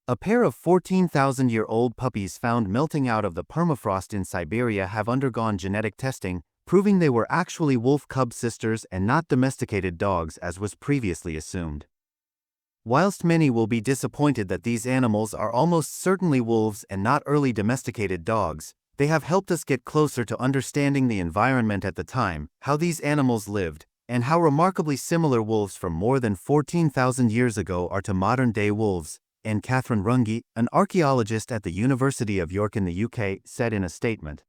A pair of 14,000-year-old puppies found melting out of the permafrost in Siberia have undergone genetic testing, proving they were actually wolf cub sisters and not domesticated dogs as was previously assumed. Whilst many will be disappointed that these animals are almost certainly wolves and not early domesticated dogs, they have helped us get closer to understanding the environment at the time, how these animals lived, and how remarkably similar wolves from more than 14,000 years ago are to modern-day wolves, and Catherine Runge, an archaeologist at the University of York in the UK, said in a statement.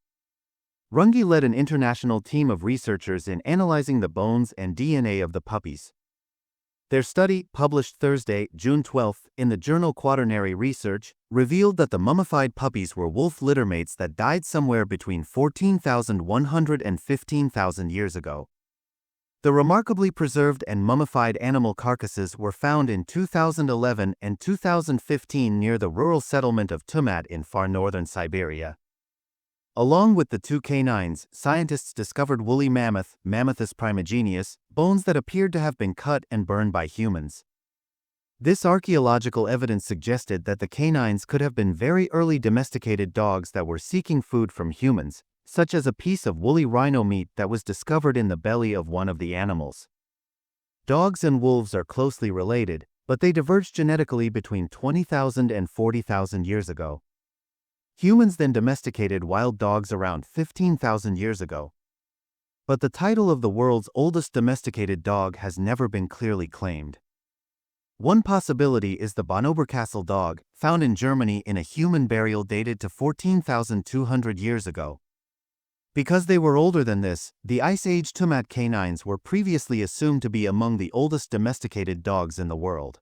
Runge led an international team of researchers in analyzing the bones and DNA of the puppies. Their study, published Thursday, June 12, in the journal Quaternary Research, revealed that the mummified puppies were wolf littermates that died somewhere between 14,100 and 15,000 years ago. The remarkably preserved and mummified animal carcasses were found in 2011 and 2015 near the rural settlement of Tumat in far northern Siberia. Along with the two canines, scientists discovered woolly mammoth, Mammuthus primigenius, bones that appeared to have been cut and burned by humans. This archaeological evidence suggested that the canines could have been very early domesticated dogs that were seeking food from humans, such as a piece of woolly rhino meat that was discovered in the belly of one of the animals. Dogs and wolves are closely related, but they diverged genetically between 20,000 and 40,000 years ago. Humans then domesticated wild dogs around 15,000 years ago. But the title of the world's oldest domesticated dog has never been clearly claimed. One possibility is the Bonnoberkassel dog, found in Germany in a human burial dated to 14,200 years ago. Because they were older than this, the Ice Age Tumat canines were previously assumed to be among the oldest domesticated dogs in the world.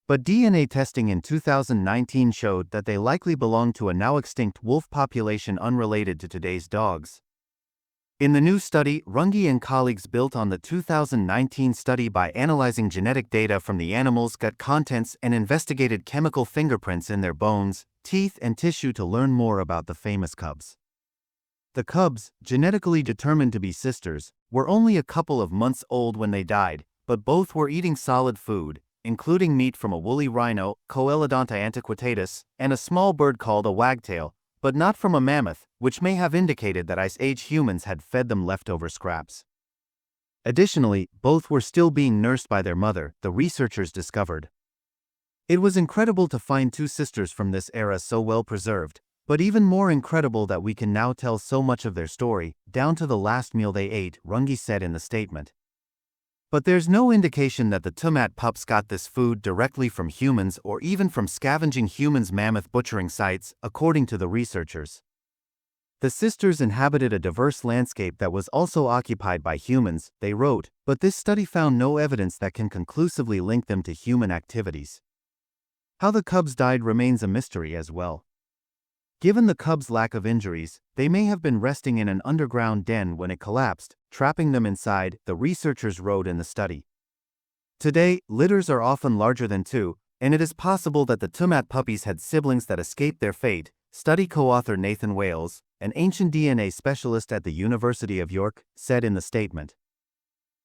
But DNA testing in 2019 showed that they likely belong to a now extinct wolf population unrelated to today's dogs. In the new study, Runge and colleagues built on the 2019 study by analyzing genetic data from the animals' gut contents and investigated chemical fingerprints in their bones, teeth, and tissue to learn more about the famous cubs. The cubs, genetically determined to be sisters, were only a couple of months old when they died, but both were eating solid food, including meat from a woolly rhino, Coelodonta antiquitatus, and a small bird called a wagtail, but not from a mammoth, which may have indicated that Ice Age humans had fed them leftover scraps. Additionally, both were still being nursed by their mother, the researchers discovered. It was incredible to find two sisters from this era so well preserved, but even more incredible that we can now tell so much of their story, down to the last meal they ate, Runge said in the statement. But there's no indication that the Tumat pups got this food directly from humans or even from scavenging humans' mammoth butchering sites, according to the researchers. The sisters inhabited a diverse landscape that was also occupied by humans, they wrote, but this study found no evidence that can conclusively link them to human activities. How the cubs died remains a mystery as well. Given the cubs' lack of injuries, they may have been resting in an underground den when it collapsed, trapping them inside, the researchers wrote in the study. Today, litters are often larger than two, and it is possible that the Tumat puppies had siblings that escaped their fate, study co-author Nathan Wales, an ancient DNA specialist at the University of York, said in the statement.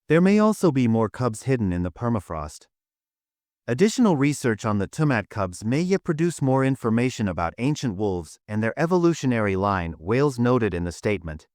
There may also be more cubs hidden in the permafrost. Additional research on the Tumat cubs may yet produce more information about ancient wolves and their evolutionary line, Wales noted in the statement.